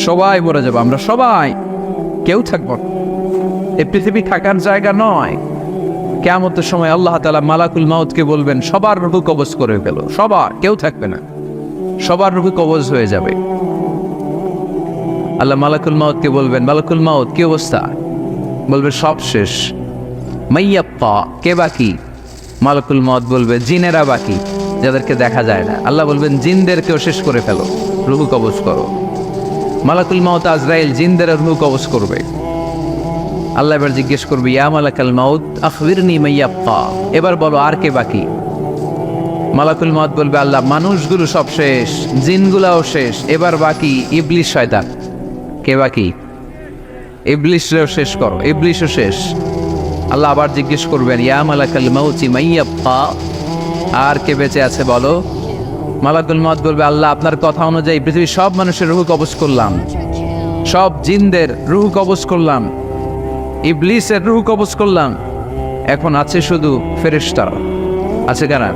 সবাই মরে যাবো, আমরা সবাই, কেউ থাকবো না। এই পৃথিবী থাকার জায়গা নয়। কিয়ামতের সময় আল্লাহ তাআলা মালাকুল মাউতকে বলবেন, সবার রূহ কবজ করে ফেলো, সবার, কেউ থাকবে না, সবার রূহ কবজ হয়ে যাবে। আল্লাহ মালাকুল মাউতকে বলবেন, মালাকুল মাউত কি অবস্থা? বলবে সব শেষ। মাইয়াপ্পা, কে বাকি? মালাকুল মাউত বলবে জিনেরা বাকি, যাদেরকে দেখা যায় না। আল্লাহ বলবেন জিনদেরকেও শেষ করে ফেলো, রূহ কবজ করো। মালাকুল মাউত আজরাইল জিনদের রূহ কবজ করবে। আল্লাহ এবার জিজ্ঞেস করবে, ইয়া মালাকাল মাউত আখবিরনি মাইয়াপ্পা, এবার বলো আর কে বাকি? মালাকুল মাউত বলবে, আল্লাহ মানুষগুলো সব শেষ, জিনগুলাও শেষ, এবার বাকি ইবলিস শয়তান। কে বাকি? ইবলিসও শেষ করো, ইবলিসও শেষ। আল্লাহ আবার জিজ্ঞেস করবেন, ইয়া মালাকাল মাউতি মাইয়াপ্পা, আর কে বেঁচে আছে বলো? মালাকুল মাউত বলবে, আল্লাহ আপনার কথা অনুযায়ী পৃথিবীর সব মানুষের রূহ কবজ করলাম, সব জিনদের রূহ কবজ করলাম, ইবলিসের রূহ কবজ করলাম, এখন আছে শুধু ফেরেশতারা। আছে কারা?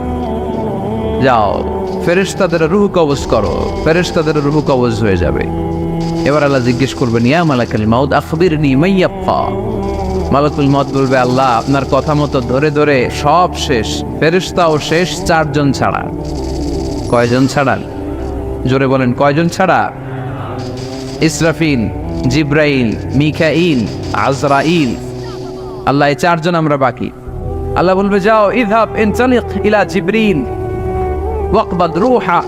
যাও ফেরেশতাদের রূহ কবজ করো, ফেরেশতাদের রূহ কবজ হয়ে যাবে। এবার আল্লাহ জিজ্ঞেস করবেন, ইয়া মালাকাল মাউত আখবিরনি মাইয়াপ্পা। মালাকুল মাউত বলবে, আল্লাহ আপনার কথা মতো ধরে ধরে সব শেষ, ফেরেশতাও শেষ, 4 জন ছাড়া। কয়জন ছাড়া? জোরে বলেন, কয়জন ছাড়া? ইসরাফিল, জিব্রাইল, মিকাইল, আজরাইল। আল্লাহ এই 4 জন আমরা বাকি। আল্লাহ বলবে, যাও ইযহাব ইনতালিক ইলা জিবরিল ওয়াকবাদ রূহা,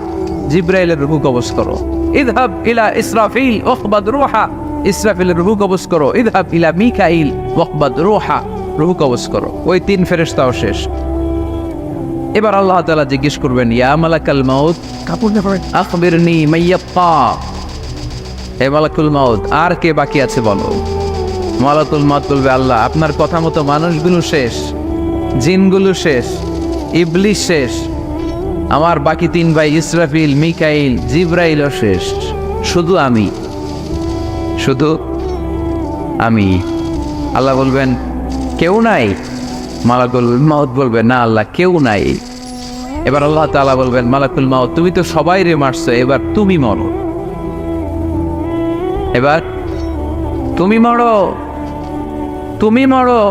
জিব্রাইলের রূহ কবজ করো। ইযহাব ইলা ইসরাফিল ওয়াকবাদ রূহা, ইসরাফিলের রূহ কবজ করো। ইযহাব ইলা মিকাইল ওয়াকবাদ রূহা, রূহ কবজ করো। ওই 3 ফেরেশতাও শেষ। এবার আল্লাহ তাআলা জিজ্ঞেস করবেন, ইয়া মালাকাল মাউত আখবিরনি মাইয়াপ্পা, হে মালাকুল মাউত আর কে বাকি আছে বলো? মালাকুল মাউত বলবে, আল্লাহ আপনার কথা মতো মানুষগুলো শেষ, জিনগুলো শেষ, ইবলিস শেষ, আমার বাকি 3 ভাই ইসরাফিল, মিকাইল, জিব্রাইলও শেষ, শুধু আমি, শুধু আমি। আল্লাহ বলবেন, কেউ নাই? মালাকুল মাউত বলবে, না আল্লাহ কেউ নাই। এবার আল্লাহ তাআলা বলবেন, মালাকুল মাউত তুমি তো সবাই রে মারছো, এবার তুমি মরো, এবার তুমি মরো, তুমি মরো।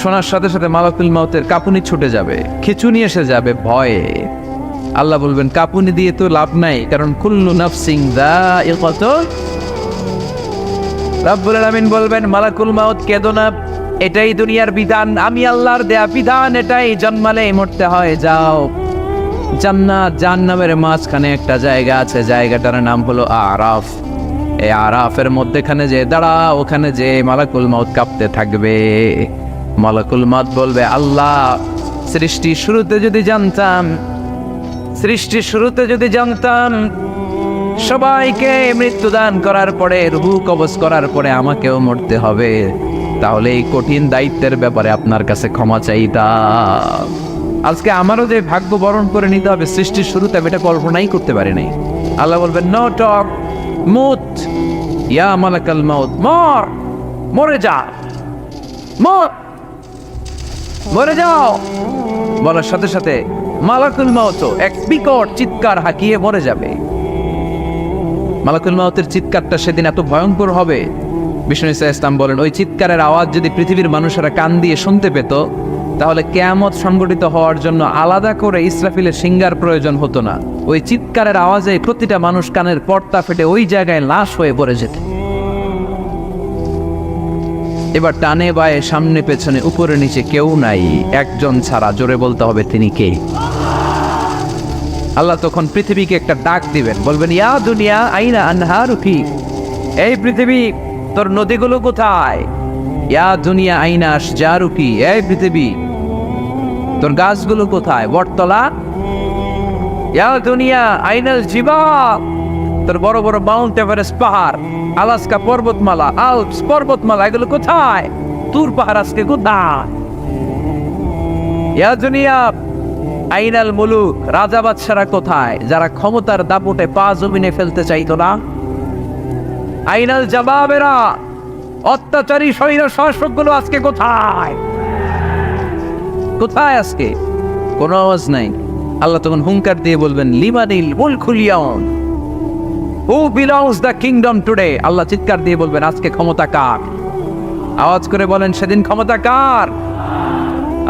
শোনার সাথে সাথে মালাকুল মাউতের কাঁপুনি ছুটে যাবে, খিঁচুনি এসে যাবে ভয়ে। আল্লাহ বলবেন, কাঁপুনি দিয়ে তো লাভ নাই, কারণ কুল্লু নাফসিন যায়িকাতুল। রব্বুল আলামিন বলবেন, মালাকুল মাউত কেঁদো না, এটাই দুনিয়ার বিধান, আমি আল্লাহর দেয়া বিধান, এটাই, জন্মালেই মরতে হয়। যাও, জান্নাত জাহান্নামের মাঝখানে একটা জায়গা আছে, জায়গাটার নাম হলো আরাফ। এই আরাফের মধ্যেখানে যে দাঁড়া, ওখানে যে মালাকুল মাউত কাঁপতে থাকবে। মালাকুল মাউত বলবে, আল্লাহ সৃষ্টির শুরুতে যদি জানতাম, সৃষ্টির শুরুতে যদি জানতাম সবাইকে মৃত্যুদান করার পরে, রূহ কবজ করার পরে আমাকেও মরতে হবে, তাহলে এই কঠিন দায়িত্বের ব্যাপারে আপনার কাছে ক্ষমা চাইতাম। আজকে আমারও যে ভাগ্য বরণ করে নিতে হবে সৃষ্টির শুরুতে, আমি এটা কল্পনাই করতে পারি নাই। আল্লাহ বলবেন, নো টক, মুত, ইয়া মালাকাল মাউত, মর, মরে যা, মর, মরে যাও। বলার সাথে সাথে মালাকুল মাউত এক বিকট চিৎকার হাঁকিয়ে মরে যাবে। মালাকুল মাউতের চিৎকারটা সেদিন এত ভয়ঙ্কর হবে, বিষ্ণু ইসা ইসলাম বলেন, ওই চিৎকারের আওয়াজ যদি পৃথিবীর মানুষেরা কান দিয়ে শুনতে পেত, তাহলে কিয়ামত সংগঠিত হওয়ার জন্য আলাদা করে ইসরাফিলের সিঙ্গার প্রয়োজন হতো না। ওই চিৎকারের আওয়াজে প্রতিটা মানুষ কানের পর্দা ফেটে ওই জায়গায় লাশ হয়ে পড়ে যেত। এবার টানে বায়ে সামনে পেছনে উপরে নিচে কেউ নাই, একজন ছাড়া, জোরে বলতে হবে তিনি কে? আল্লাহ তখন পৃথিবীকে একটা ডাক দিবেন, বলবেন, ইয়া দুনিয়া আইনা আনহারুকি, এই পৃথিবী তোর নদীগুলো কোথায়? ইয়া দুনিয়া আইনা আশজারুকি, এই পৃথিবী তোর গাছগুলো কোথায়? বটতলা। ইয়া দুনিয়া আইনাল জিবাল, তোর বড় বড় মাউন্ট এভারেস্ট পাহাড়, আলাস্কা পর্বতমালা, আল্পস পর্বতমালা, এগুলো কোথায়? তুর পাহাড় আজকে কোথায়? ইয়া দুনিয়া আইনাল মুলুক, রাজা বাদশারা কোথায়, যারা ক্ষমতার দাপটে পা জমিনে ফেলতে চাইতো না? আইনাল জাবাবেরা, অত্যাচারী স্বৈর শাসকগুলো আজকে কোথায়? কোথায় আজকে? কোনো আওয়াজ নাই। আল্লাহ তখন হুঙ্কার দিয়ে বলবেন, লিমানিল মুলকুল ইয়াউম, who belongs the kingdom today? আল্লাহ চিৎকার দিয়ে বলবেন আজকে ক্ষমতা কার? আওয়াজ করে বলেন সেদিন ক্ষমতা কার?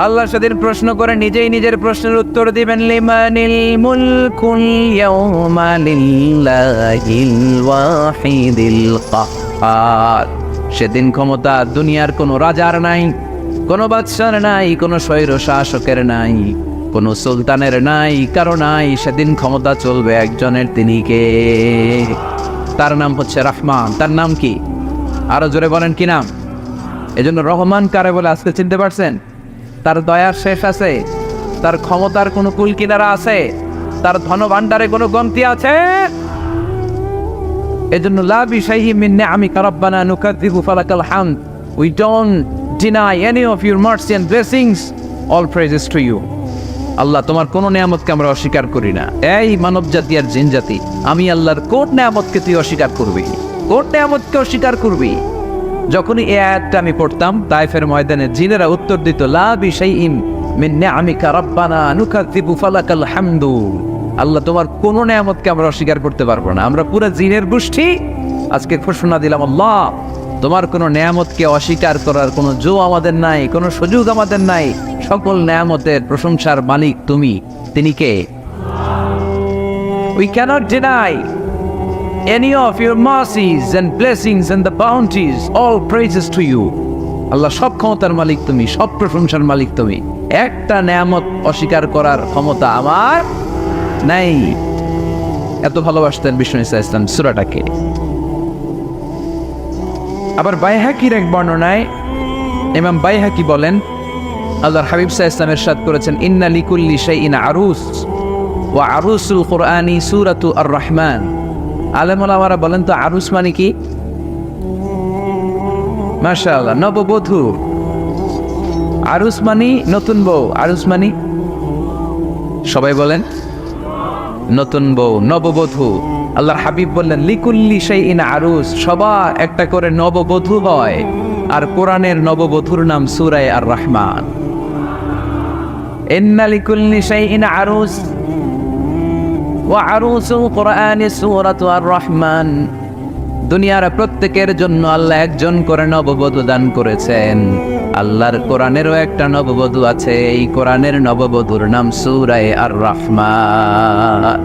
আল্লাহ সেদিন প্রশ্ন করে নিজেই নিজের প্রশ্নের উত্তর দিবেন, লিমানিল মুলকুল ইয়াউমা লিল্লাহিল ওয়াহিদিল কাহ্হার। সেদিন ক্ষমতা দুনিয়ার কোনো রাজার নাই, কোনো বাদশার নাই, কোনো স্বৈর শাসকের নাই, কোনো সুলতানের নাই, কারো নাই। সেদিন ক্ষমতা চলবে একজনের, তিনি কে? তার নাম হচ্ছে রহমান। তার নাম কি? আরো জোরে বলেন কি নাম? এজন্য রহমান কারে বলে আজকে চিনতে পারছেন? তার দয়ার শেষ আছে? তার ক্ষমতার কোনো কুল কিনারা আছে? তার ধন ভাণ্ডারে কোনো গন্তি আছে? এজন্য লা বিশাইহি মিন নিআমিকা রাব্বানা নুকাযযিবু ফালাকাল হামদ। We don't deny any of your mercy and blessings, all praises to you. আল্লাহ তোমার কোন নিয়ামতকে আমরা অস্বীকার করি না। এই মানব জাতি আর জিন জাতি, আমি আল্লাহর কোন নিয়ামতকে তুই অস্বীকার করবি? কোন নিয়ামতকে অস্বীকার করবি? যখনই এই আয়াতটা আমি পড়তাম তায়েফের ময়দানে, জিনেরা উত্তর দিত লা বিশাইইম মিন নিআমিকা রাব্বানা নুকাযযিবু ফালাকাল হামদু। আল্লাহ তোমার কোন নিয়ামতকে আমরা অস্বীকার করতে পারবো না। আমরা পুরো জিনের গোষ্ঠী আজকে ঘোষণা দিলাম, আল্লাহ তোমার কোনো নিয়ামতকে অস্বীকার করার কোনো জো আমাদের নাই, কোনো সুযোগ আমাদের নাই। সকল নিয়ামতের প্রশংসার মালিক তুমি। তিনি কে? We cannot deny any of your mercies and blessings and the bounties, all praises to you. আল্লাহ সব ক্ষমতার মালিক তুমি, সব প্রশংসার মালিক তুমি। একটা নিয়ামত অস্বীকার করার ক্ষমতা আমার নাই। এত ভালোবাসতেন বিষ্ণু ইসা ইসলাম সূরাটাকে। আবার বাইহাকির এক বর্ণনায় ইমাম বাইহাকি বলেন, আল্লাহর হাবিব সাল্লাল্লাহু আলাইহি ওয়াসাল্লাম ইরশাদ করেছেন, ইন্না লিকুল্লি শাইইন আরুস ওয়া আরুসুল কুরআনি সূরাতু আর রহমান। আলেম ওলামারা বলেন তো আরুস মানে কি? মাশাআল্লাহ, নববধূ। আরুস মানে নতুন বউ। আরুস মানে সবাই বলেন নতুন বউ, নববধূ। আল্লাহর হাবিব বললেন লিকুল্লি শাইইন আরুস, সবার একটা করে নববধূ হয়। আর কোরআনের নববধূর নাম সূরা আর রহমান। ইন্না লিকুল্লি শাইইন আরুস ওয়া আরুসুল কুরআনি সূরাতু আর রহমান। দুনিয়ার প্রত্যেকের জন্য আল্লাহ একজন করে নববধূ দান করেছেন। আল্লাহর কোরআনেরও একটা নববধূ আছে। এই কোরআনের নববধূর নাম সূরা আর রহমান।